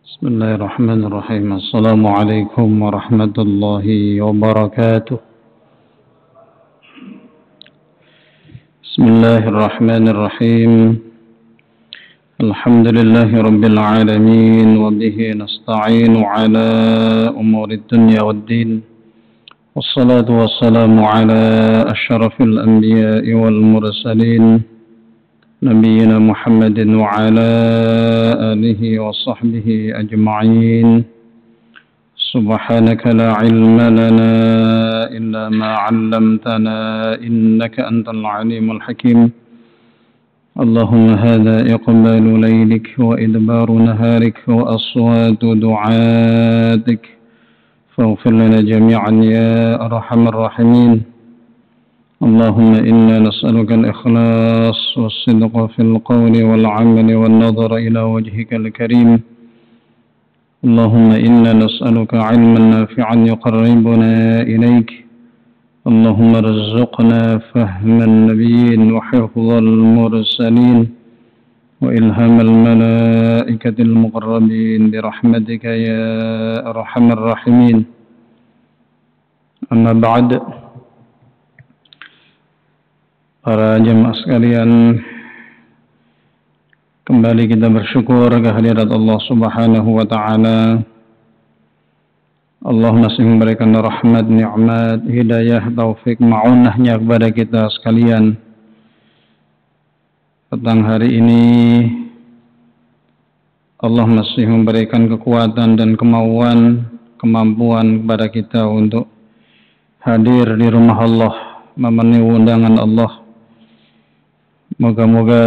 بسم الله الرحمن الرحيم. السلام عليكم ورحمة الله وبركاته. بسم الله الرحمن الرحيم. الحمد لله رب العالمين، وبه نستعين على أمور الدنيا والدين، والصلاة والسلام على أشرف الأنبياء والمرسلين، نبينا محمد وعلى آله وصحبه أجمعين. سبحانك لا علم لنا إلا ما علمتنا إنك أنت العليم الحكيم. اللهم هذا إقبال ليلك وإدبار نهارك وأصوات دعاتك، فاغفر لنا جميعا يا أرحم الراحمين. اللهم إنا نسألك الإخلاص والصدق في القول والعمل والنظر إلى وجهك الكريم. اللهم إنا نسألك علما نافعا يقربنا إليك. اللهم ارزقنا فهم النبيين وحفظ المرسلين وإلهام الملائكة المقربين برحمتك يا أرحم الراحمين. أما بعد، para jemaah sekalian, kembali kita bersyukur kehadirat Allah Subhanahu wa Ta'ala. Allah masih memberikan rahmat, nikmat, hidayah, taufik, ma'unahnya kepada kita sekalian. Petang hari ini Allah masih memberikan kekuatan dan kemampuan kepada kita untuk hadir di rumah Allah, memenuhi undangan Allah. Moga-moga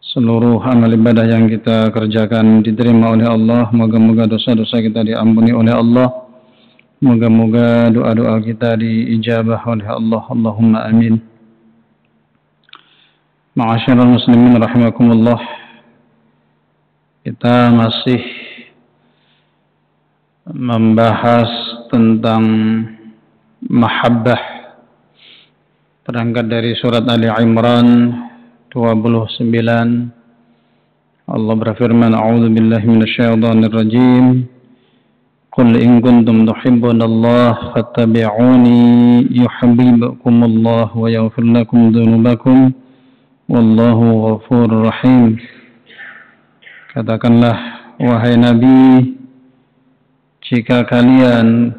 seluruh amal ibadah yang kita kerjakan diterima oleh Allah. Moga-moga dosa-dosa kita diampuni oleh Allah. Moga-moga doa-doa kita diijabah oleh Allah. Allahumma amin. Ma'asyiral muslimin rahimakumullah. Kita masih membahas tentang mahabbah. Berangkat dari surat Ali Imran 29, Allah berfirman, A'udzu billahi minasyaitonir rajim. Qul in kuntum tuhibbunallaha fattabi'uni yuhibbukumullah wa yaghfir lakum dzunubakum wallahu ghafurur rahim. Katakanlah, wahai Nabi, jika kalian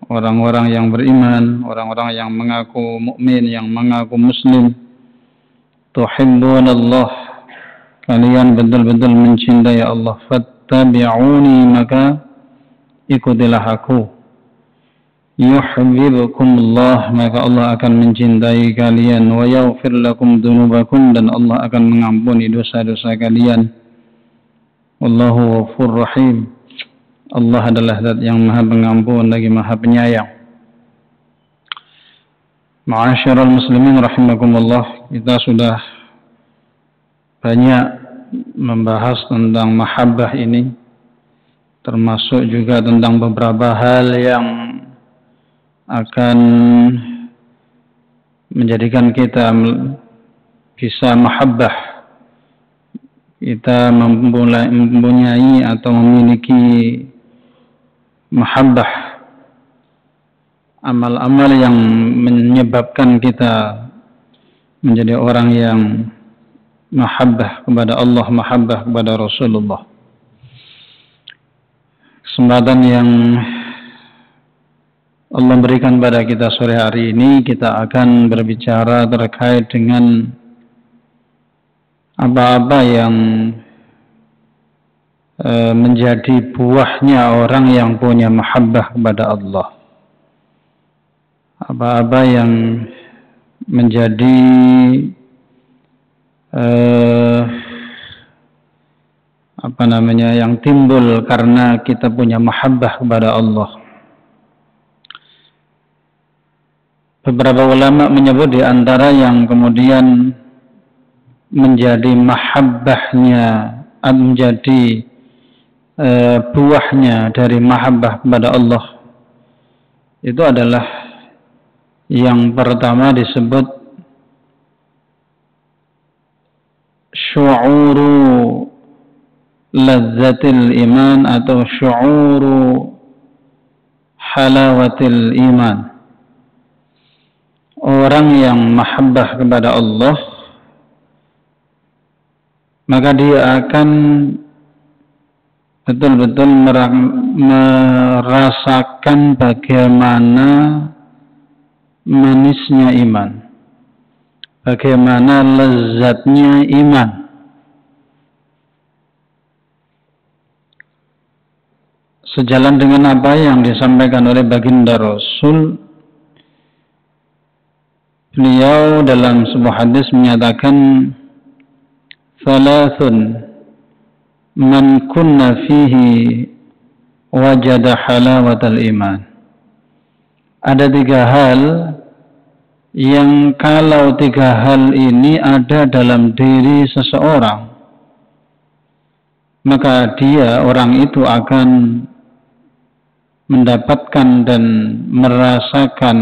orang-orang yang beriman, orang-orang yang mengaku mukmin, yang mengaku muslim, tuhibbunallah, kalian betul-betul mencintai Allah, fattabi'uni, maka ikutilah aku. Yuhibbukumullah, maka Allah akan mencintai kalian. Wa yaghfir lakum dzunubakum, dan Allah akan mengampuni dosa-dosa kalian. Wallahu ghafurur rahim. Allah adalah zat yang maha pengampun lagi maha penyayang. Ma'asyiral muslimin rahimakumullah, kita sudah banyak membahas tentang mahabbah ini, termasuk juga tentang beberapa hal yang akan menjadikan kita bisa mahabbah. Kita mempunyai atau memiliki mahabbah, amal-amal yang menyebabkan kita menjadi orang yang mahabbah kepada Allah, mahabbah kepada Rasulullah. Kesempatan yang Allah berikan pada kita sore hari ini, kita akan berbicara terkait dengan apa-apa yang menjadi buahnya orang yang punya mahabbah kepada Allah. Apa-apa yang menjadi yang timbul karena kita punya mahabbah kepada Allah. Beberapa ulama menyebut di antara yang kemudian menjadi mahabbahnya, menjadi buahnya dari mahabbah kepada Allah, itu adalah yang pertama disebut syu'uru lazzatil iman atau syu'uru halawatil iman. Orang yang mahabbah kepada Allah, maka dia akan betul-betul merasakan bagaimana manisnya iman, bagaimana lezatnya iman. Sejalan dengan apa yang disampaikan oleh baginda Rasul, beliau dalam sebuah hadis menyatakan, "Thalathun man kunna fihi wajada halawatal iman." Ada 3 hal yang kalau 3 hal ini ada dalam diri seseorang, maka dia, orang itu akan mendapatkan dan merasakan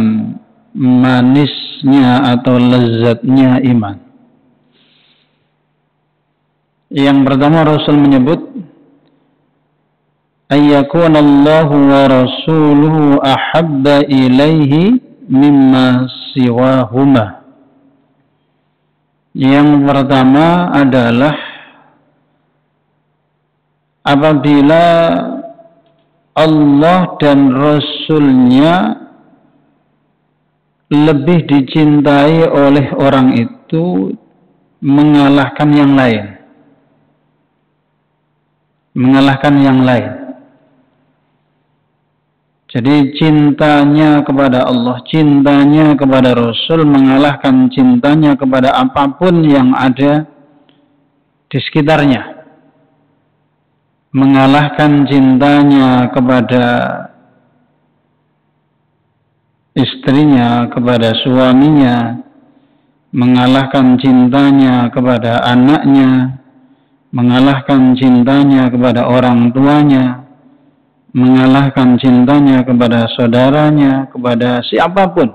manisnya atau lezatnya iman. Yang pertama, Rasul menyebut ayyakunallahu wa rasuluhu ahabba ilaihi mimma siwahuma. Yang pertama adalah apabila Allah dan Rasulnya lebih dicintai oleh orang itu mengalahkan yang lain. Mengalahkan yang lain. Jadi cintanya kepada Allah, cintanya kepada Rasul mengalahkan cintanya kepada apapun yang ada di sekitarnya. Mengalahkan cintanya kepada istrinya, kepada suaminya, mengalahkan cintanya kepada anaknya, mengalahkan cintanya kepada orang tuanya, mengalahkan cintanya kepada saudaranya, kepada siapapun.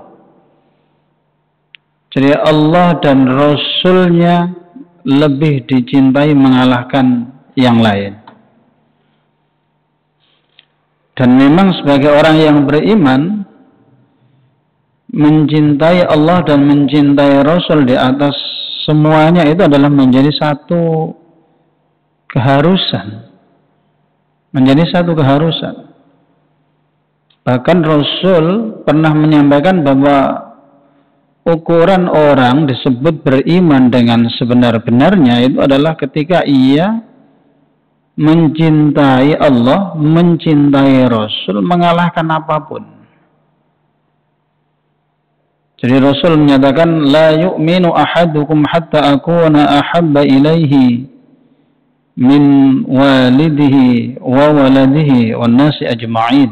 Jadi Allah dan Rasulnya lebih dicintai mengalahkan yang lain. Dan memang sebagai orang yang beriman, mencintai Allah dan mencintai Rasul di atas semuanya itu adalah menjadi satu keharusan. Menjadi satu keharusan. Bahkan Rasul pernah menyampaikan bahwa ukuran orang disebut beriman dengan sebenar-benarnya itu adalah ketika ia mencintai Allah, mencintai Rasul, mengalahkan apapun. Jadi Rasul menyatakan, la yu'minu ahadukum hatta akuna ahabba ilaihi min walidihi wa waladihi wan nasi ajma'in.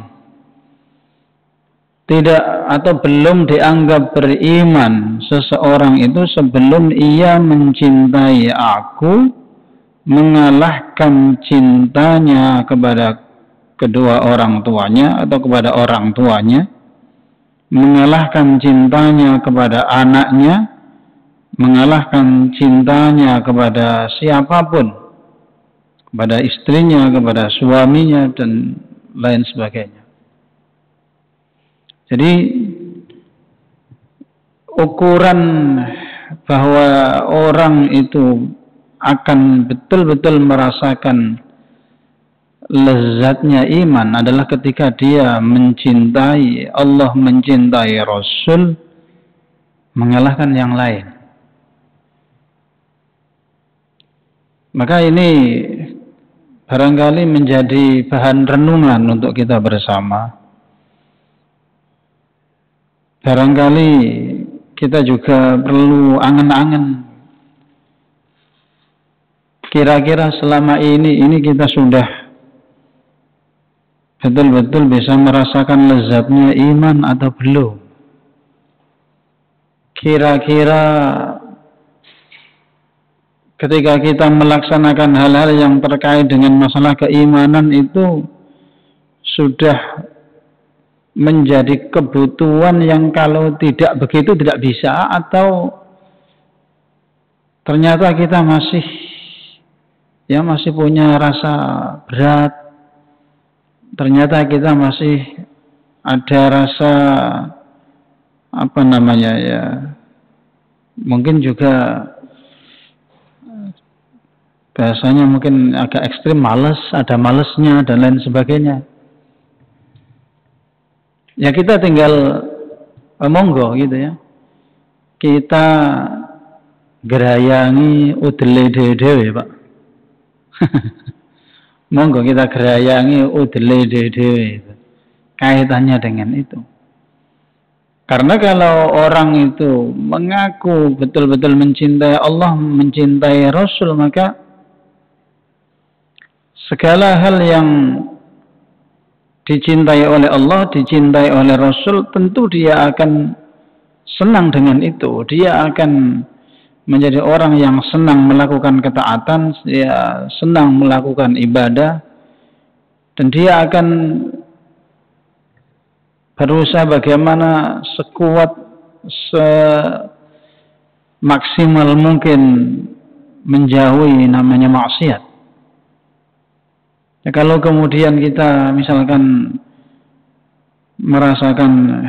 Tidak atau belum dianggap beriman seseorang itu sebelum ia mencintai aku, mengalahkan cintanya kepada kedua orang tuanya atau kepada orang tuanya, mengalahkan cintanya kepada anaknya, mengalahkan cintanya kepada siapapun, kepada istrinya, kepada suaminya, dan lain sebagainya. Jadi ukuran bahwa orang itu akan betul-betul merasakan lezatnya iman adalah ketika dia mencintai Allah, mencintai Rasul, mengalahkan yang lain. Maka ini barangkali menjadi bahan renungan untuk kita bersama. Barangkali kita juga perlu angen-angen. Kira-kira selama ini kita sudah betul-betul bisa merasakan lezatnya iman atau belum? Kira-kira ketika kita melaksanakan hal-hal yang terkait dengan masalah keimanan itu sudah menjadi kebutuhan yang kalau tidak begitu tidak bisa, atau ternyata kita masih ya masih punya rasa berat. Ternyata kita masih ada rasa apa namanya ya, mungkin juga bahasanya mungkin agak ekstrim, malas, ada malesnya dan lain sebagainya. Ya kita tinggal monggo gitu ya. Kita gerayangi udele dhewe, Pak. Monggo kita gerayangi udele dhewe. Kaitannya dengan itu. Karena kalau orang itu mengaku betul-betul mencintai Allah, mencintai Rasul, maka segala hal yang dicintai oleh Allah, dicintai oleh Rasul, tentu dia akan senang dengan itu. Dia akan menjadi orang yang senang melakukan ketaatan, dia senang melakukan ibadah, dan dia akan berusaha bagaimana sekuat, semaksimal mungkin menjauhi namanya maksiat. Ya, kalau kemudian kita misalkan merasakan,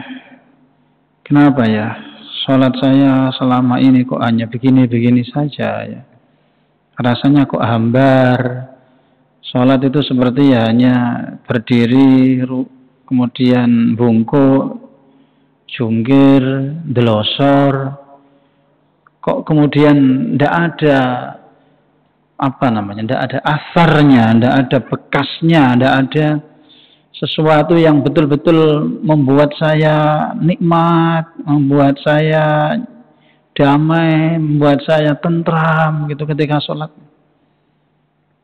kenapa ya sholat saya selama ini kok hanya begini-begini saja ya, rasanya kok hambar, sholat itu seperti ya hanya berdiri, kemudian bungkuk, jungkir, delosor, kok kemudian tidak ada apa namanya, tidak ada asarnya, tidak ada bekasnya, tidak ada sesuatu yang betul-betul membuat saya nikmat, membuat saya damai, membuat saya tentram gitu ketika sholat.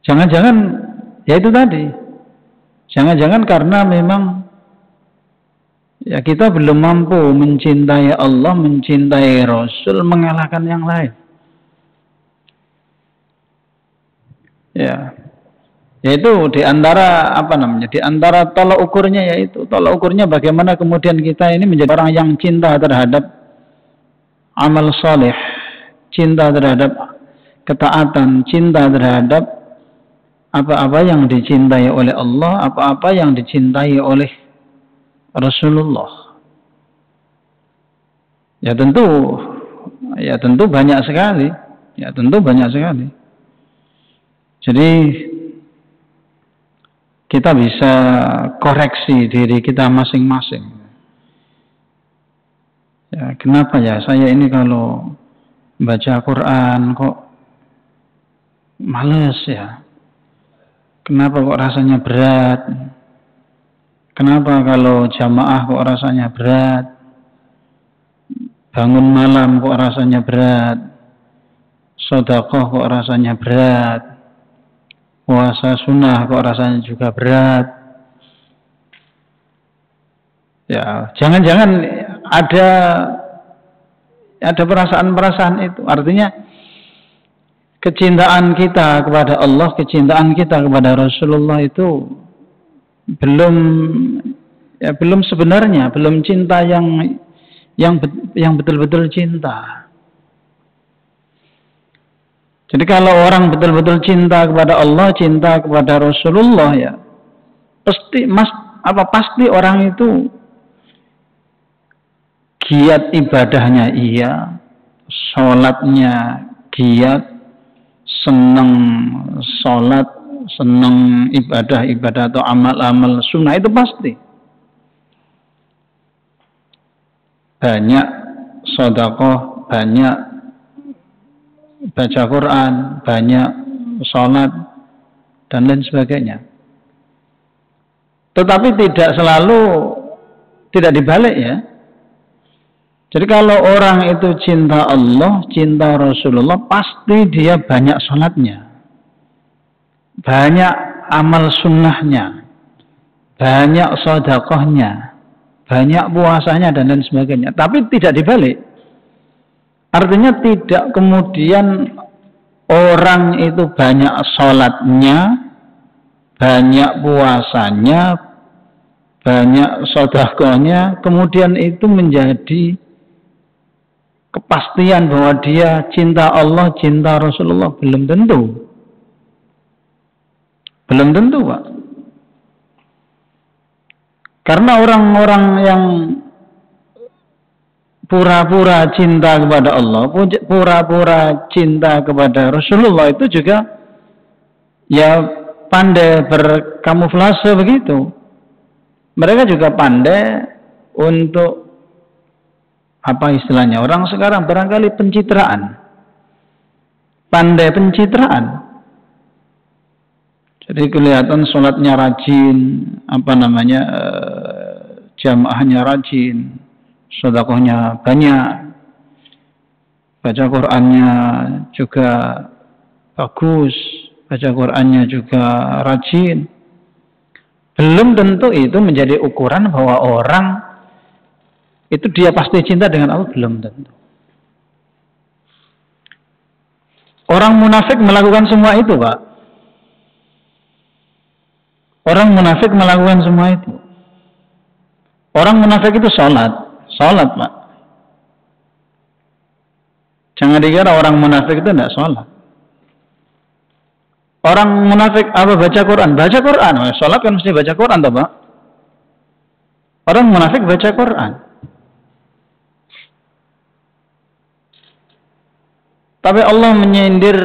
Jangan-jangan ya itu tadi, jangan-jangan karena memang ya kita belum mampu mencintai Allah, mencintai Rasul, mengalahkan yang lain. Ya, yaitu diantara apa namanya, diantara tolak ukurnya, yaitu tolak ukurnya bagaimana kemudian kita ini menjadi orang yang cinta terhadap amal soleh, cinta terhadap ketaatan, cinta terhadap apa-apa yang dicintai oleh Allah, apa-apa yang dicintai oleh Rasulullah. Ya tentu banyak sekali, ya tentu banyak sekali. Jadi kita bisa koreksi diri kita masing-masing. Ya, kenapa ya saya ini kalau baca Quran kok males ya? Kenapa kok rasanya berat? Kenapa kalau jamaah kok rasanya berat? Bangun malam kok rasanya berat? Sedekah kok rasanya berat? Puasa sunnah kok rasanya juga berat. Ya, jangan-jangan ada perasaan-perasaan itu. Artinya kecintaan kita kepada Allah, kecintaan kita kepada Rasulullah itu belum sebenarnya, belum cinta yang betul-betul cinta. Jadi kalau orang betul-betul cinta kepada Allah, cinta kepada Rasulullah ya, pasti orang itu giat ibadahnya iya, sholatnya giat, senang sholat, senang ibadah atau amal-amal sunnah, itu pasti. Banyak sedekah, banyak baca Quran, banyak sholat, dan lain sebagainya. Tetapi tidak dibalik ya. Jadi kalau orang itu cinta Allah, cinta Rasulullah, pasti dia banyak sholatnya, banyak amal sunnahnya, banyak sedekahnya, banyak puasanya, dan lain sebagainya. Tapi tidak dibalik. Artinya tidak kemudian orang itu banyak sholatnya, banyak puasanya, banyak sedekahnya, kemudian itu menjadi kepastian bahwa dia cinta Allah, cinta Rasulullah. Belum tentu. Belum tentu, Pak. Karena orang-orang yang pura-pura cinta kepada Allah, pura-pura cinta kepada Rasulullah itu juga ya pandai berkamuflase begitu. Mereka juga pandai untuk apa istilahnya? Orang sekarang barangkali pencitraan. Pandai pencitraan. Jadi kelihatan sholatnya rajin, jamaahnya rajin, sedekahnya banyak, baca Qur'annya juga bagus, baca Qur'annya juga rajin. Belum tentu itu menjadi ukuran bahwa orang itu dia pasti cinta dengan Allah, belum tentu. Orang munafik melakukan semua itu, Pak. Orang munafik melakukan semua itu. Orang munafik itu sholat, Pak. Jangan dikira orang munafik itu tidak sholat. Orang munafik apa baca Quran? Baca Quran. Sholat kan mesti baca Quran, toh, Pak. Orang munafik baca Quran. Tapi Allah menyindir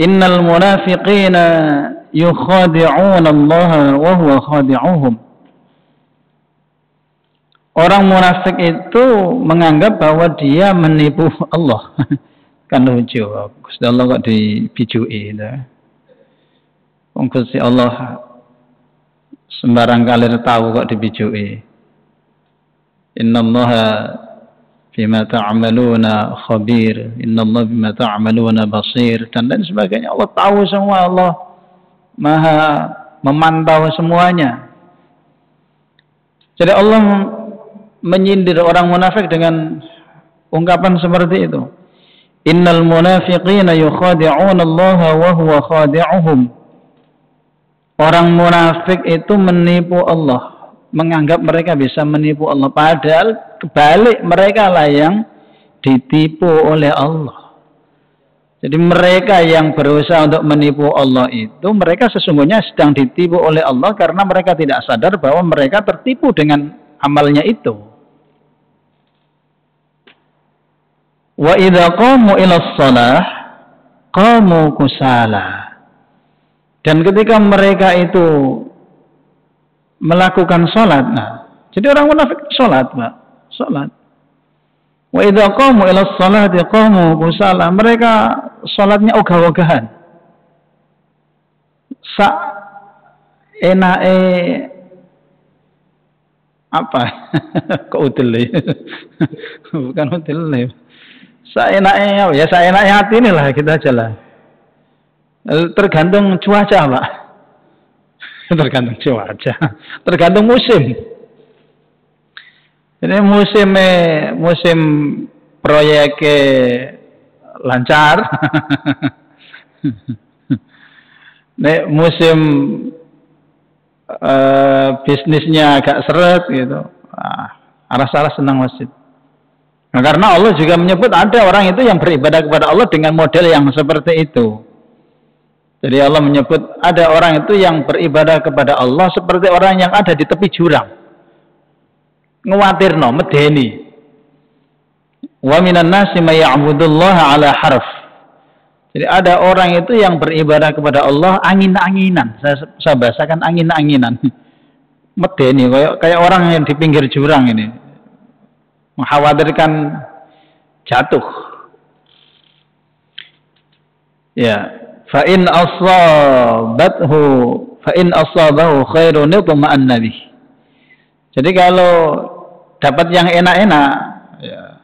Innal munafiqina yukhadi'una Allah wa huwa khadi'uhum. Orang munafik itu menganggap bahwa dia menipu Allah. Kan lucu, Gusti Allah kok dibijui itu. Gusti Allah sembarang kali tahu kok dibijui. Innallaha bima ta'maluna khabir, innallaha bima ta'maluna basir, dan lain sebagainya. Allah tahu semua, Allah Maha memantau semuanya. Jadi Allah menyindir orang munafik dengan ungkapan seperti itu. Innal munafiqina yukhadi'una Allah wa huwa khadi'uhum. Orang munafik itu menipu Allah, menganggap mereka bisa menipu Allah, padahal kebalik, mereka lah yang ditipu oleh Allah. Jadi mereka yang berusaha untuk menipu Allah itu, mereka sesungguhnya sedang ditipu oleh Allah karena mereka tidak sadar bahwa mereka tertipu dengan amalnya itu. Wa idza qamu ila shalah qamu kusala. Dan ketika mereka itu melakukan sholat, jadi orang munafik sholat, Pak, sholat. Wa idza qamu ila sholati qamu kusala. Mereka sholatnya ogah-ogahan. Enake apa? Kok udel bukan udel. Saenake apa ya? Saenake hati inilah kita aja lah. Tergantung cuaca, Pak. Tergantung cuaca, tergantung musim. Jadi musim proyek lancar, nek musim bisnisnya agak seret gitu, aras-aras senang masjid. Nah, karena Allah juga menyebut ada orang itu yang beribadah kepada Allah dengan model yang seperti itu. Jadi Allah menyebut ada orang itu yang beribadah kepada Allah seperti orang yang ada di tepi jurang. Nguwatirno, medeni. Wa minan nasi may ya'budullaha ala harf. Jadi ada orang itu yang beribadah kepada Allah angin-anginan. Saya bahasakan angin-anginan. Medeni, kayak orang yang di pinggir jurang ini. Mengkhawatirkan jatuh. Ya. Fa in asabahu khairun yatma'anna bih. Jadi kalau dapat yang enak-enak, ya,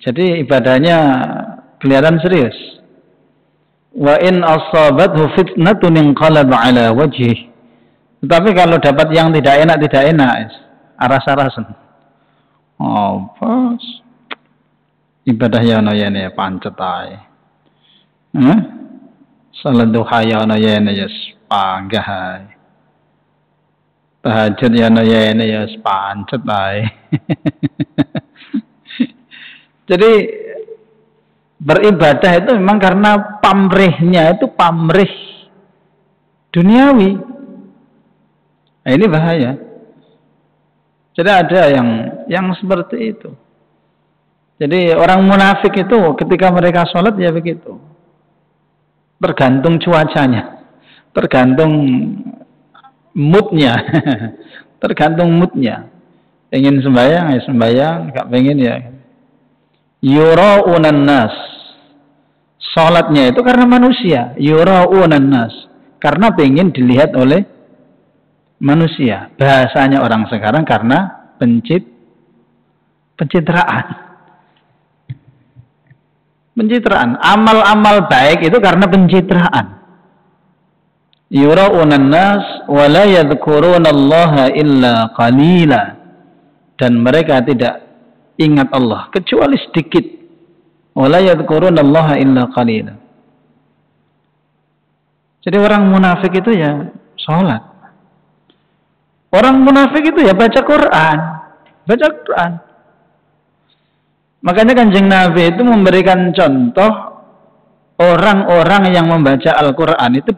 jadi ibadahnya kelihatan serius. Wa in asabathu fitnatun inqalaba ala wajhih. Tetapi kalau dapat yang tidak enak, aras-arasan. Oh, pas. Ibadah ya ana yene pancet ae. Salat duha ya ana yene ya panggah. Tahajud ya ana yene ya pancet ae. Jadi beribadah itu memang karena pamrihnya itu pamrih duniawi. Nah, ini bahaya. Jadi ada yang seperti itu. Jadi orang munafik itu ketika mereka sholat ya begitu. Tergantung cuacanya, tergantung moodnya, tergantung moodnya. Pengen sembahyang ya sembahyang, nggak pengen ya. Yura'unan nas. Sholatnya itu karena manusia. Yura'unan nas. Karena pengen dilihat oleh manusia. Bahasanya orang sekarang karena pencitraan. Pencitraan. Amal-amal baik itu karena pencitraan. Yura'unan nas wa la yadhkurunallaha illa qalila. Dan mereka tidak ingat Allah kecuali sedikit. Wa la yadhkurunallaha illa qalila. Jadi orang munafik itu ya sholat. Orang munafik itu ya baca Quran. Baca Quran. Makanya Kanjeng Nabi itu memberikan contoh orang-orang yang membaca Al-Quran itu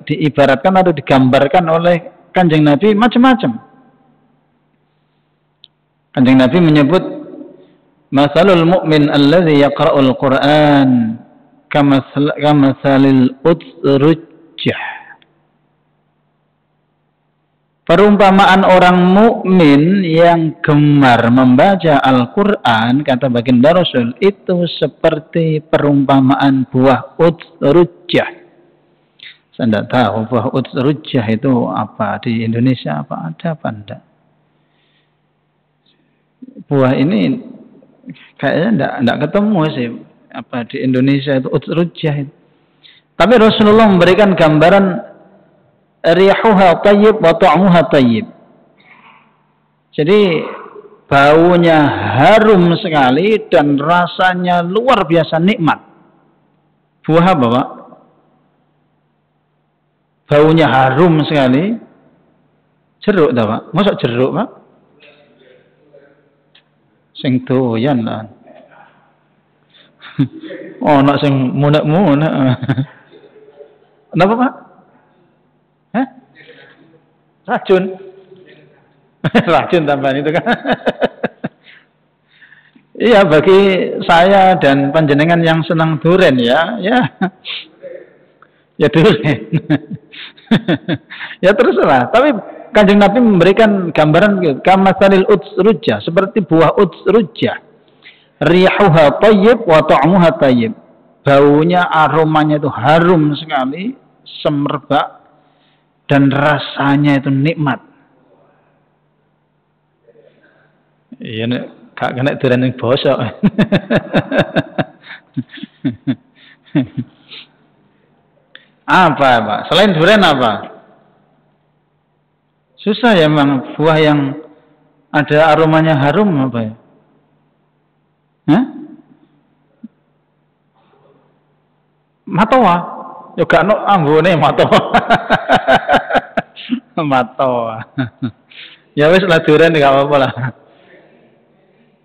diibaratkan atau digambarkan oleh Kanjeng Nabi macam-macam. Kanjeng Nabi menyebut masalul mu'min alladhi yaqra'ul Quran kamathalil utsrujjah. Perumpamaan orang mukmin yang gemar membaca Al-Quran, kata baginda Rasul, itu seperti perumpamaan buah utsrujjah. Saya tidak tahu buah utsrujjah itu apa di Indonesia, apa ada apa enggak. Buah ini kayaknya enggak ketemu sih apa di Indonesia itu utsrujjah itu. Tapi Rasulullah memberikan gambaran rihuha tayyib wa ta'muha tayyib. Jadi baunya harum sekali dan rasanya luar biasa nikmat. Buah apa, Pak? Baunya harum sekali. Jeruk dah, Pak? Masa jeruk, Pak? Sing doyan lah. Oh, nak sing munek-munek. Kenapa, Pak? Hah? Racun. Racun tambahan itu kan. Iya, bagi saya dan panjenengan yang senang duren ya duren. Ya teruslah. Tapi Kanjeng Nabi memberikan gambaran kamatsalil utsrujjah, seperti buah utsrujjah. Rihuha tayyib wa ta'muha tayyib. Baunya, aromanya itu harum sekali, semerbak. Dan rasanya itu nikmat. Iya nek gak kena duren ning bosok. Apa, Pak? Selain duren apa? Susah ya memang buah yang ada aromanya harum apa ya? Hah? Matoa. Ya gak ono ambune matoa. Matoa. Ya wis lah duren enggak apa-apa lah.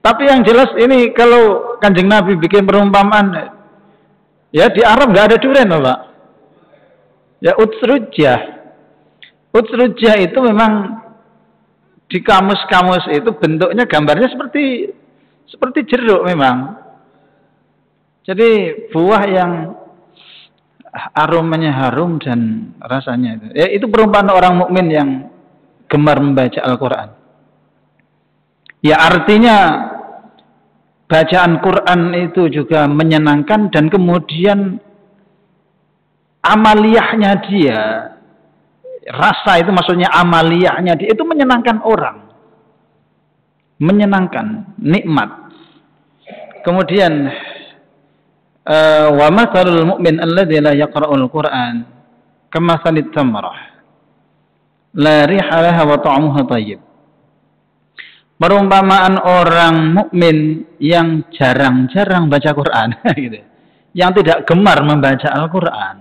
Tapi yang jelas ini kalau Kanjeng Nabi bikin perumpamaan ya di Arab enggak ada duren, Pak. Ya utsrujjah. Utsrujjah itu memang di kamus-kamus itu bentuknya gambarnya seperti jeruk memang. Jadi buah yang aromanya harum dan rasanya itu. Ya, itu perumpamaan orang mukmin yang gemar membaca Al-Quran. Ya artinya bacaan Quran itu juga menyenangkan dan kemudian amaliyahnya dia, rasa itu maksudnya amaliyahnya dia itu menyenangkan orang. Menyenangkan, nikmat. Kemudian wa mathalul mu'min alladzi la yaqra'ul Qur'an kamathalit tamrah la riha laha wa ta'muha thayyib. Perumpamaan orang mukmin yang jarang-jarang baca Quran gitu. Yang tidak gemar membaca Al-Quran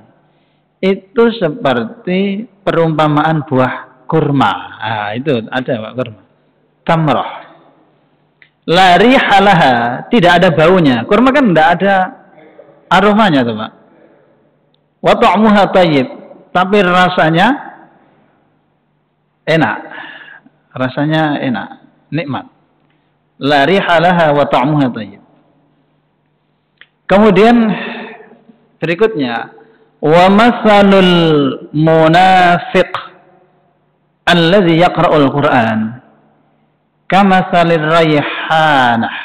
itu seperti perumpamaan buah kurma. Nah, itu ada Pak, kurma. Tamrah. La riha laha, tidak ada baunya. Kurma kan tidak ada aromanya tuh Pak. Wa ta'muha thayyib, tapi rasanya enak. Rasanya enak, nikmat. La riha laha wa ta'muha thayyib. Kemudian berikutnya, wa masalul munafiq alladhi yaqra'ul Qur'an kamasalir rayhanah.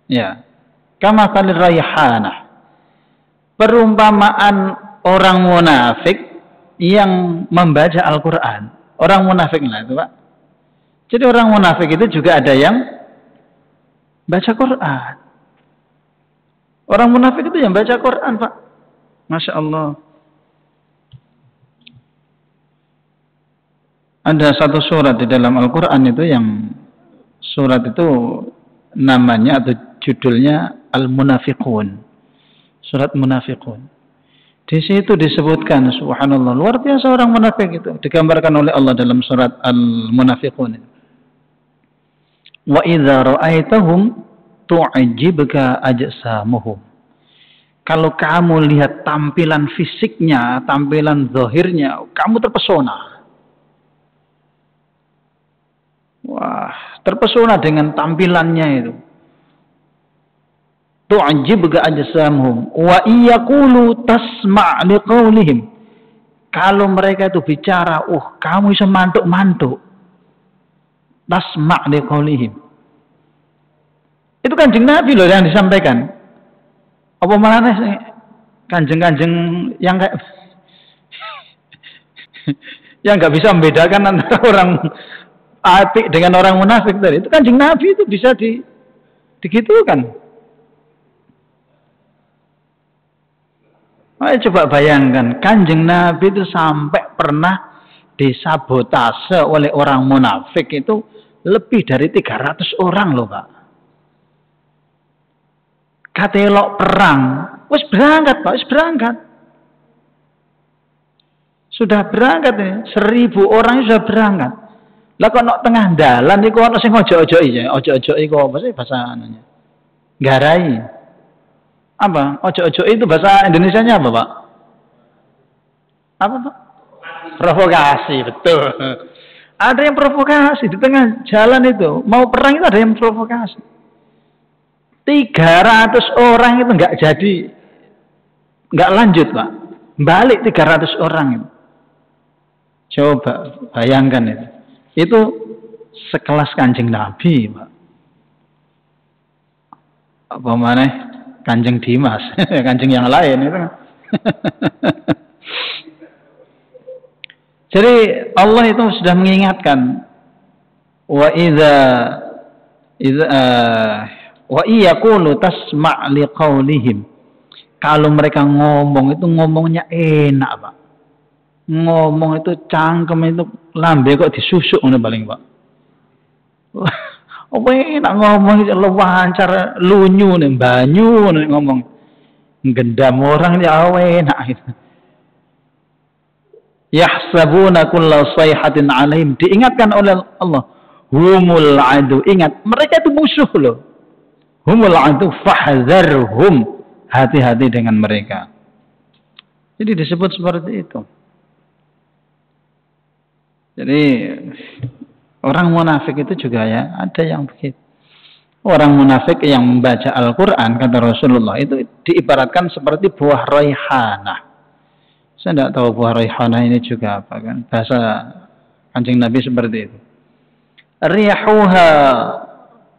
Ya, kamasalir rayhanah. Perumpamaan orang munafik yang membaca Al-Qur'an. Orang munafik lah itu, Pak. Jadi orang munafik itu juga ada yang baca Qur'an. Orang munafik itu yang baca Quran, Pak. Masya Allah. Ada satu surat di dalam Al-Quran itu yang surat itu namanya atau judulnya Al-Munafiqun. Surat Munafiqun. Di situ disebutkan, subhanallah, luar biasa orang munafik itu. Digambarkan oleh Allah dalam surat Al-Munafiqun. Wa idza ra'aitahum tu'jibka ajsamuhum. Kalau kamu lihat tampilan fisiknya, tampilan zahirnya, kamu terpesona. Wah, terpesona dengan tampilannya itu. Tu'jibka ajsamuhum wa iyaqulu tasma' liqaulihim. Kalau mereka itu bicara, kamu bisa mantuk-mantuk. Tasma' liqaulihim. Itu Kanjeng Nabi loh yang disampaikan. Apa malah kanjeng-kanjeng yang kayak yang nggak bisa membedakan antara orang apik dengan orang munafik tadi. Itu Kanjeng Nabi itu bisa digitukan. Ayo coba bayangkan, Kanjeng Nabi itu sampai pernah disabotase oleh orang munafik itu lebih dari 300 orang loh, Pak. Katelok perang, wis berangkat Pak, wis berangkat. Sudah berangkat ya, 1000 orang sudah berangkat. Lah kok nok tengah dalan iku ono sing ojo-ojoki ya, ojo-ojoki iku apa sih bahasa anunya? Garai. Apa? Ojo-ojoki itu bahasa Indonesianya apa, Pak? Apa, Pak? Provokasi, betul. Ada yang provokasi di tengah jalan itu, mau perang itu ada yang provokasi. 300 orang itu nggak jadi, nggak lanjut Pak, balik 300 orang itu. Coba bayangkan itu sekelas Kanjeng Nabi Pak. Apa mana Kanjeng Dimas, Kanjeng yang lain itu. Jadi Allah itu sudah mengingatkan, wa wa iyaqulu tasma' liqaulihim. Kalau mereka ngomong itu ngomongnya enak, Pak. Ngomong itu cangkem itu lambe kok disusuk ngono paling, Pak. Apa enak ngomong itu lancar lunyu nih, banyu nih ngomong. Gendam orang ya enak gitu. Yahsabuna kulla sayhatin alaihim. Diingatkan oleh Allah, humul adu. Ingat, mereka itu musuh loh. Humul adu fahzarhum, hati-hati dengan mereka. Jadi disebut seperti itu. Jadi orang munafik itu juga ya ada yang begitu. Orang munafik yang membaca Al-Quran kata Rasulullah itu diibaratkan seperti buah raihanah. Saya tidak tahu buah raihanah ini juga apa kan. Bahasa Kanjeng Nabi seperti itu. Rihuha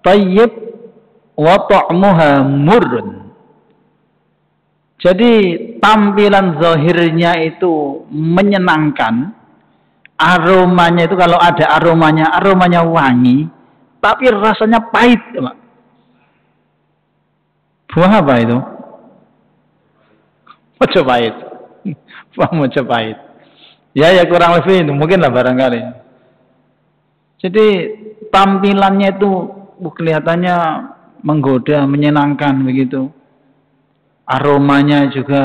tayyib wa ta'muha murrun. Jadi tampilan zahirnya itu menyenangkan, aromanya itu kalau ada aromanya wangi, tapi rasanya pahit, Pak. Buah apa itu? Mojopahit. Buah mojopahit. Ya kurang lebih itu mungkin lah barangkali. Jadi tampilannya itu kelihatannya menggoda, menyenangkan begitu. Aromanya juga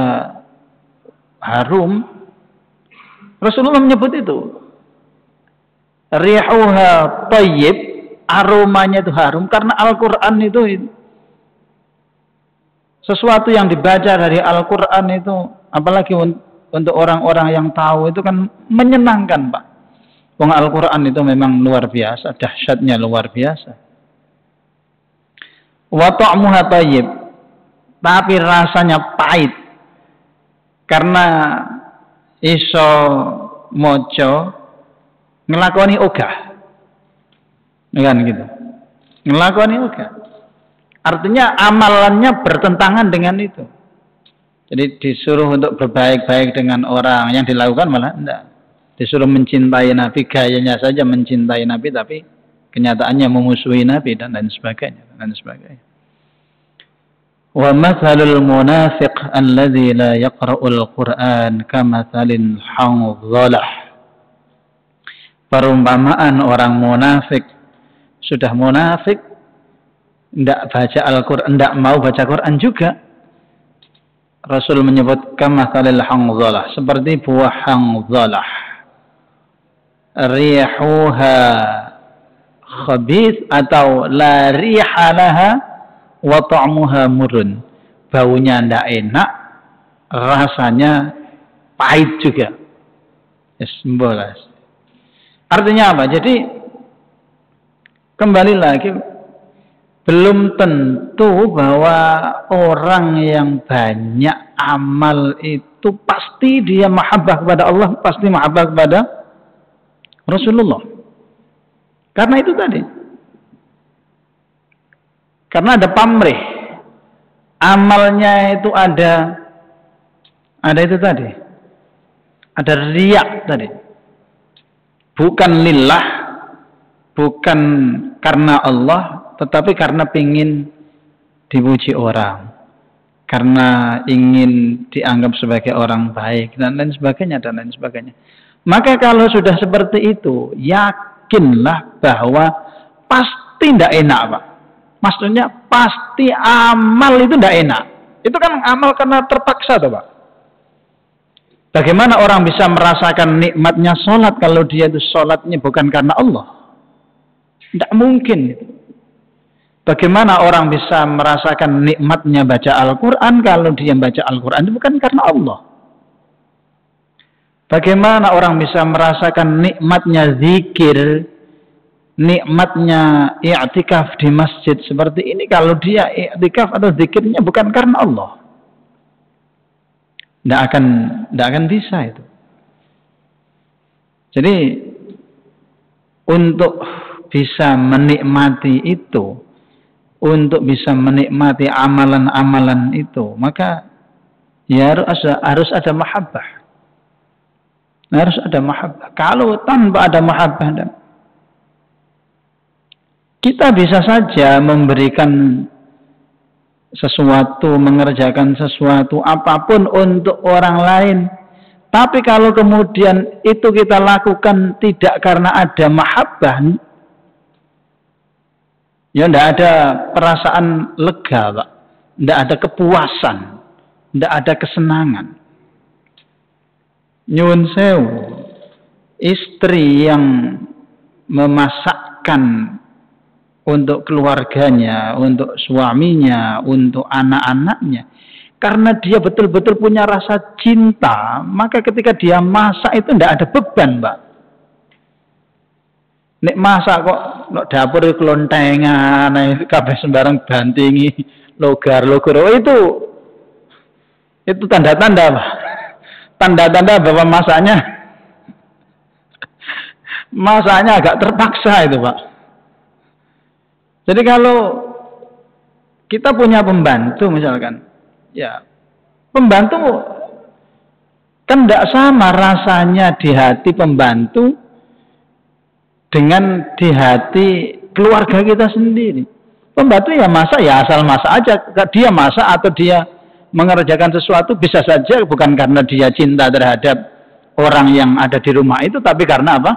harum. Rasulullah menyebut itu. Rihuha tayyib, aromanya itu harum karena Al-Qur'an itu Sesuatu yang dibaca dari Al-Quran itu, apalagi untuk orang-orang yang tahu, itu kan menyenangkan, Pak. Wong Al-Quran itu memang luar biasa, dahsyatnya luar biasa. Wa ta'muha thayyib, tapi rasanya pahit. Karena iso mojo ngelakoni ogah. Kan gitu. Ngelakoni ogah. Artinya amalannya bertentangan dengan itu. Jadi disuruh untuk berbaik-baik dengan orang, yang dilakukan malah enggak. Disuruh mencintai Nabi, gayanya saja mencintai Nabi, tapi kenyataannya memusuhi Nabi dan lain sebagainya. Wa mathalul munafiq alladzi la yaqra'ul Qur'an kamathalil hanzalah. Perumpamaan orang munafik, sudah munafik, tidak baca Al-Quran, tidak mau baca Quran juga. Rasul menyebut kamathalil hanzalah, seperti buah hanzalah. Rihuha khabith atau la rihalaha wa ta'muha murun. Baunya tidak enak, rasanya pahit juga. Sembolas. Artinya apa? Jadi kembali lagi, belum tentu bahwa orang yang banyak amal itu pasti dia mahabbah kepada Allah, pasti mahabbah kepada Rasulullah. Karena itu tadi. Karena ada pamrih. Amalnya itu ada itu tadi. Ada riak tadi. Bukan lillah, bukan karena Allah, tetapi karena ingin dipuji orang, karena ingin dianggap sebagai orang baik, dan lain sebagainya, dan lain sebagainya. Maka kalau sudah seperti itu, yakinlah bahwa pasti tidak enak, Pak. Maksudnya pasti amal itu tidak enak. Itu kan amal karena terpaksa, toh, Pak. Bagaimana orang bisa merasakan nikmatnya sholat kalau dia itu sholatnya bukan karena Allah? Tidak mungkin. Bagaimana orang bisa merasakan nikmatnya baca Al-Quran kalau dia baca Al-Quran itu bukan karena Allah? Bagaimana orang bisa merasakan nikmatnya zikir, nikmatnya i'tikaf di masjid seperti ini kalau dia i'tikaf atau zikirnya bukan karena Allah? Tidak akan bisa itu. Jadi untuk bisa menikmati itu, untuk bisa menikmati amalan-amalan itu, maka ya harus ada mahabbah. Harus ada mahabbah. Kalau tanpa ada mahabbah, kita bisa saja memberikan sesuatu, mengerjakan sesuatu apapun untuk orang lain, tapi kalau kemudian itu kita lakukan tidak karena ada mahabbah, ya tidak ada perasaan lega, Pak. Tidak ada kepuasan, tidak ada kesenangan. Nyuwun sewu, istri yang memasakkan untuk keluarganya, untuk suaminya, untuk anak-anaknya, karena dia betul-betul punya rasa cinta, maka ketika dia masak itu tidak ada beban, Pak. Nek masak kok dapur kelontengan, kabeh sembarang bantingi, logar-logar, itu tanda-tanda, Pak. Tanda-tanda bahwa masaknya agak terpaksa itu, Pak. Jadi kalau kita punya pembantu misalkan, ya pembantu kan tidak sama rasanya di hati pembantu dengan di hati keluarga kita sendiri. Pembantu ya masak, ya asal masak aja. Dia masak atau dia mengerjakan sesuatu bisa saja bukan karena dia cinta terhadap orang yang ada di rumah itu, tapi karena apa?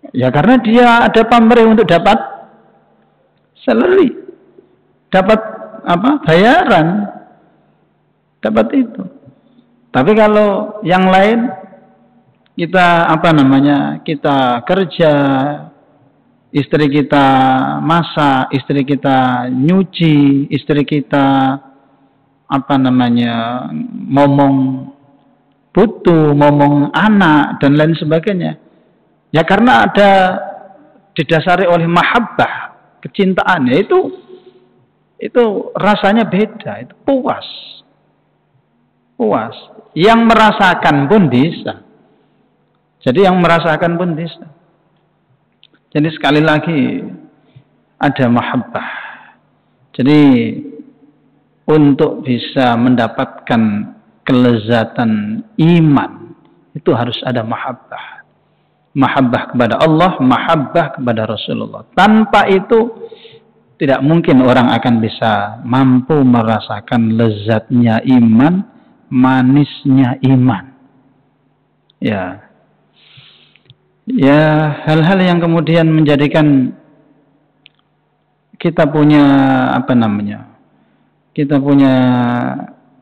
Ya karena dia ada pamrih untuk dapat salary, dapat apa? Bayaran, dapat itu. Tapi kalau yang lain, kita kita kerja istri kita masak, istri kita nyuci, istri kita ngomong butuh, ngomong anak dan lain sebagainya. Ya karena ada didasari oleh mahabbah, kecintaan, ya itu rasanya beda, itu puas. Yang merasakan pun bisa. Jadi yang merasakan pun bisa. Jadi sekali lagi ada mahabbah. Jadi untuk bisa mendapatkan kelezatan iman itu harus ada mahabbah. Mahabbah kepada Allah, mahabbah kepada Rasulullah. Tanpa itu tidak mungkin orang akan bisa mampu merasakan lezatnya iman, manisnya iman. Ya, hal-hal yang kemudian menjadikan kita punya kita punya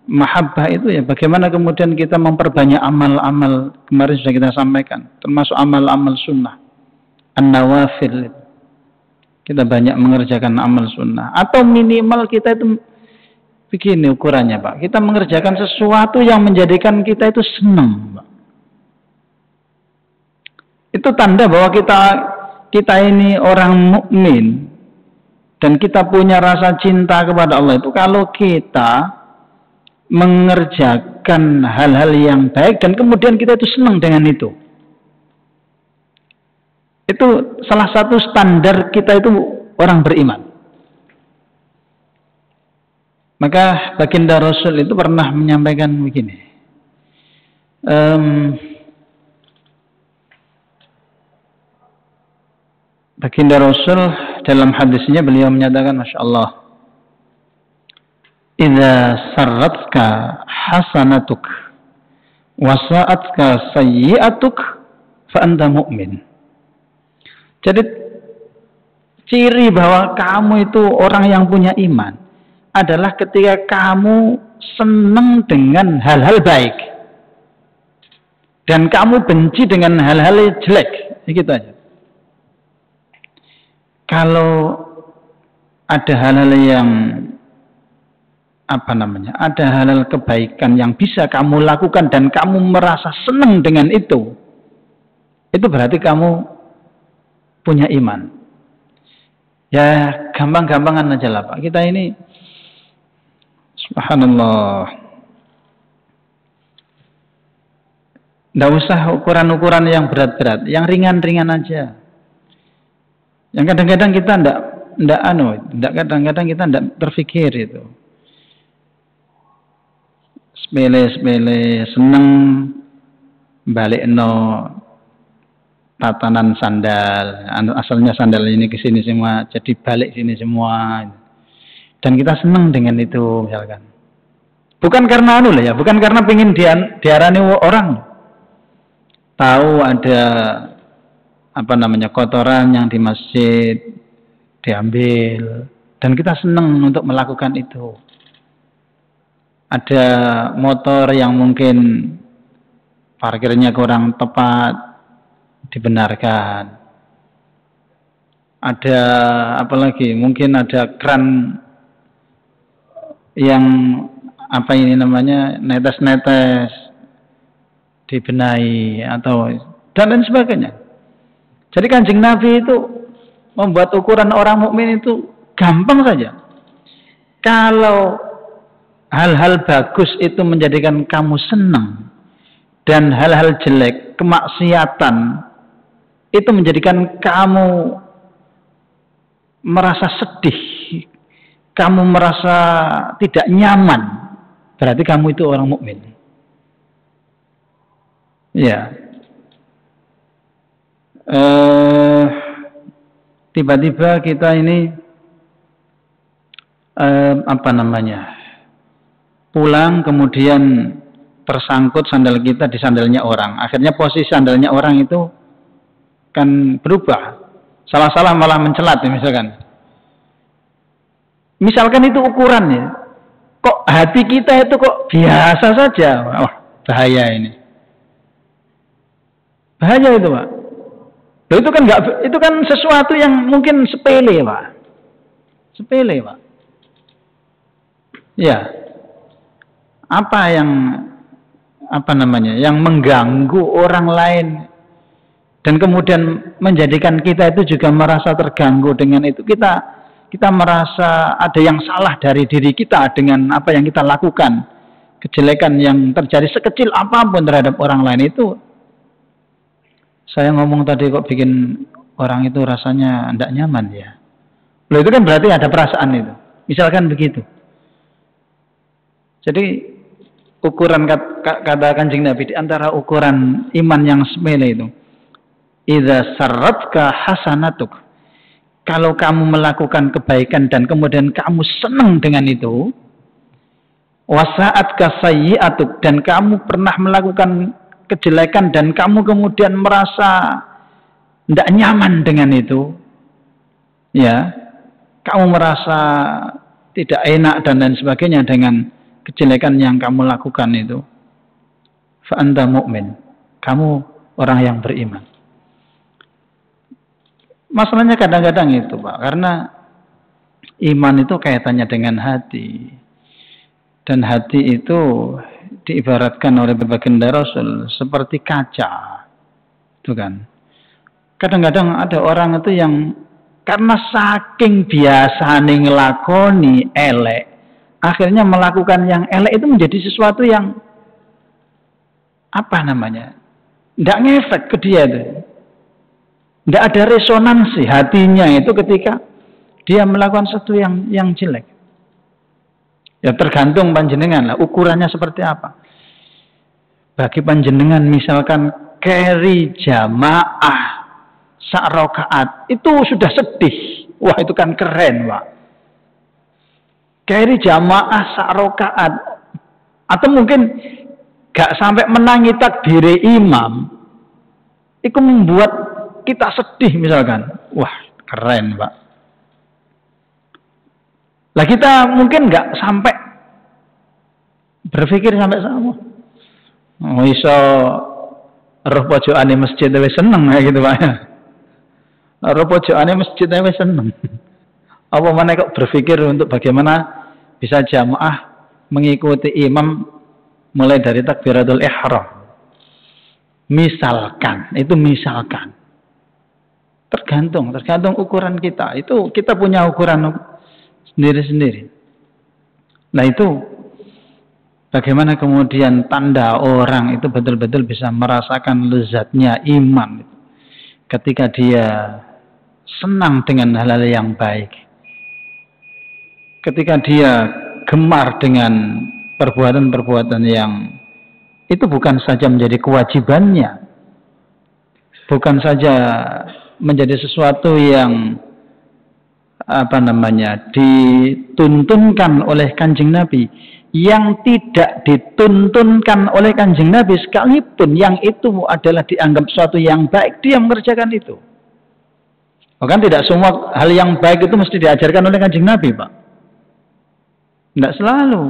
mahabbah itu ya bagaimana kemudian kita memperbanyak amal-amal, kemarin sudah kita sampaikan, termasuk amal-amal sunnah, an-nawafil. Kita banyak mengerjakan amal sunnah, atau minimal kita itu begini ukurannya Pak, kita mengerjakan sesuatu yang menjadikan kita itu senang Pak. Itu tanda bahwa kita ini orang mukmin dan kita punya rasa cinta kepada Allah. Itu kalau kita mengerjakan hal-hal yang baik dan kemudian kita itu senang dengan itu. Itu salah satu standar kita itu orang beriman. Maka baginda Rasul itu pernah menyampaikan begini. Baginda Rasul dalam hadisnya beliau menyatakan, Masya Allah, idza sarratka hasanatuk wa sa'atka sayyi'atuk fa anta mu'min. Jadi ciri bahwa kamu itu orang yang punya iman adalah ketika kamu senang dengan hal-hal baik dan kamu benci dengan hal-hal jelek. Begitu aja. Kalau ada hal-hal yang ada hal-hal kebaikan yang bisa kamu lakukan dan kamu merasa senang dengan itu berarti kamu punya iman. Ya gampang-gampangan aja lah Pak. Kita ini subhanallah, nggak usah ukuran-ukuran yang berat-berat, yang ringan-ringan aja. Yang kadang-kadang kita kadang-kadang kita nggak terfikir itu. Sepele-sepele seneng balik tatanan sandal, asalnya sandal ini ke sini semua, jadi balik sini semua, dan kita seneng dengan itu misalkan. Bukan karena bukan karena pengen diarani orang. Tahu ada kotoran yang di masjid diambil dan kita senang untuk melakukan itu. Ada motor yang mungkin parkirnya kurang tepat dibenarkan. Ada mungkin ada kran yang netes-netes dibenahi atau dan lain sebagainya. Jadi Kanjeng Nabi itu membuat ukuran orang mukmin itu gampang saja. Kalau hal-hal bagus itu menjadikan kamu senang dan hal-hal jelek, kemaksiatan itu menjadikan kamu merasa sedih, kamu merasa tidak nyaman, berarti kamu itu orang mukmin. Ya. Tiba-tiba kita ini pulang kemudian tersangkut sandal kita di sandalnya orang. Akhirnya posisi sandalnya orang itu kan berubah. Salah-salah malah mencelat ya, misalkan itu ukurannya. Kok hati kita itu kok biasa saja. Wah, bahaya ini. Bahaya itu Pak. Loh, itu kan itu kan sesuatu yang mungkin sepele, Pak. Sepele, Pak. Ya. Yang mengganggu orang lain dan kemudian menjadikan kita itu juga merasa terganggu dengan itu. Kita merasa ada yang salah dari diri kita dengan apa yang kita lakukan. Kejelekan yang terjadi sekecil apapun terhadap orang lain itu, saya ngomong tadi kok bikin orang itu rasanya tidak nyaman ya. Loh, itu kan berarti ada perasaan itu. Misalkan begitu. Jadi ukuran kata Kanjeng Nabi di antara ukuran iman yang sepele itu, idza sarratka hasanatuk, kalau kamu melakukan kebaikan dan kemudian kamu senang dengan itu, wasa'atka sayyi'atuk, dan kamu pernah melakukan kejelekan dan kamu kemudian merasa tidak nyaman dengan itu, ya, kamu merasa tidak enak dan lain sebagainya dengan kejelekan yang kamu lakukan itu, fa anta mu'min, kamu orang yang beriman. Masalahnya kadang-kadang itu, Pak, karena iman itu kaitannya dengan hati, dan hati itu diibaratkan oleh baginda Rasul seperti kaca, itu kan. Kadang-kadang ada orang itu yang karena saking biasa ngelakoni elek, akhirnya melakukan yang elek itu menjadi sesuatu yang tidak ngefek ke dia itu. Tidak ada resonansi hatinya itu ketika dia melakukan sesuatu yang jelek. Ya tergantung panjenengan lah, ukurannya seperti apa. Bagi panjenengan misalkan keri jamaah sak rakaat itu sudah sedih. Wah, itu kan keren, Pak. Keri jamaah sak rakaat, atau mungkin gak sampai menangi takbir imam, itu membuat kita sedih misalkan. Wah, keren, Pak. Lah kita mungkin gak sampai berpikir sampai sama. Oh, iso roh pojokane masjid wis seneng ya gitu, Pak. Roh pojokane masjid wis seneng. Apa mana kok berpikir untuk bagaimana bisa jamaah mengikuti imam mulai dari takbiratul ihram. Misalkan, itu misalkan. Tergantung ukuran kita. Itu kita punya ukuran sendiri-sendiri. Nah, itu bagaimana kemudian tanda orang itu betul-betul bisa merasakan lezatnya iman ketika dia senang dengan hal-hal yang baik. Ketika dia gemar dengan perbuatan-perbuatan yang itu bukan saja menjadi kewajibannya, bukan saja menjadi sesuatu yang dituntunkan oleh Kanjeng Nabi, yang tidak dituntunkan oleh Kanjeng Nabi sekalipun yang itu adalah dianggap sesuatu yang baik, dia mengerjakan itu. Bahkan tidak semua hal yang baik itu mesti diajarkan oleh Kanjeng Nabi, Pak. Tidak selalu.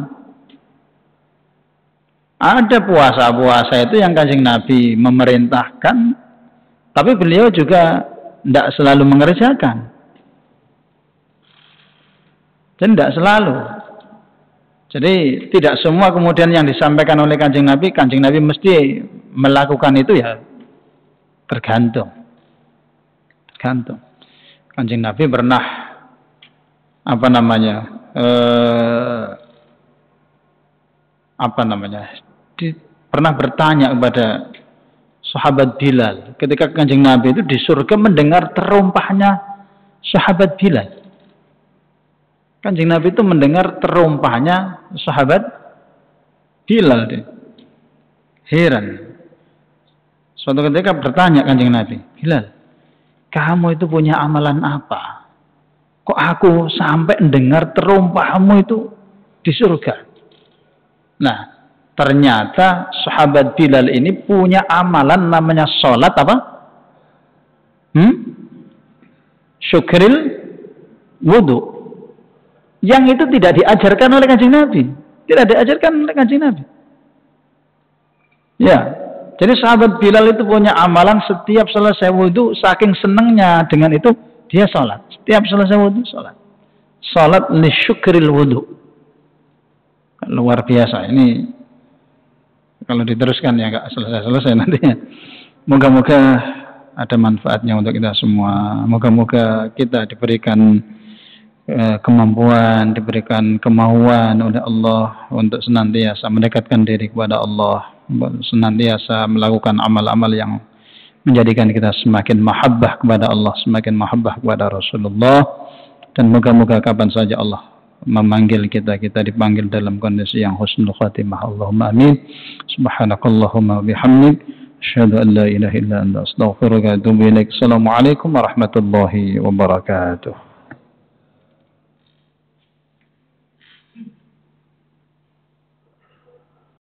Ada puasa-puasa itu yang Kanjeng Nabi memerintahkan, tapi beliau juga tidak selalu mengerjakan. Dan tidak selalu. Jadi tidak semua kemudian yang disampaikan oleh Kanjeng Nabi mesti melakukan itu ya. Tergantung. Kanjeng Nabi pernah pernah bertanya kepada sahabat Bilal ketika Kanjeng Nabi itu di surga mendengar terumpahnya sahabat Bilal. Kanjeng Nabi itu mendengar terumpahnya sahabat Bilal. Heran. Suatu ketika bertanya Kanjeng Nabi, Bilal, kamu itu punya amalan apa? Kok aku sampai mendengar terumpahmu itu di surga? Nah, ternyata sahabat Bilal ini punya amalan namanya sholat apa? Syukril wudu. Yang itu tidak diajarkan oleh Kanjeng Nabi. Tidak diajarkan oleh Kanjeng Nabi. Ya. Jadi sahabat Bilal itu punya amalan setiap selesai wudhu, saking senangnya dengan itu dia sholat. Setiap selesai wudhu sholat. Sholat li syukril wudhu. Luar biasa ini. Kalau diteruskan ya nggak selesai-selesai nantinya. Moga-moga ada manfaatnya untuk kita semua. Moga-moga kita diberikan kemampuan, diberikan kemauan oleh Allah untuk senantiasa mendekatkan diri kepada Allah, senantiasa melakukan amal-amal yang menjadikan kita semakin mahabbah kepada Allah, semakin mahabbah kepada Rasulullah. Dan moga-moga kapan saja Allah memanggil kita, kita dipanggil dalam kondisi yang husnul khatimah. Allahumma amin. Subhanakallahumma bihamdik, asyhadu an la ilaha illa anta, astaghfiruka wa atubu ilaik. Assalamualaikum warahmatullahi wabarakatuh.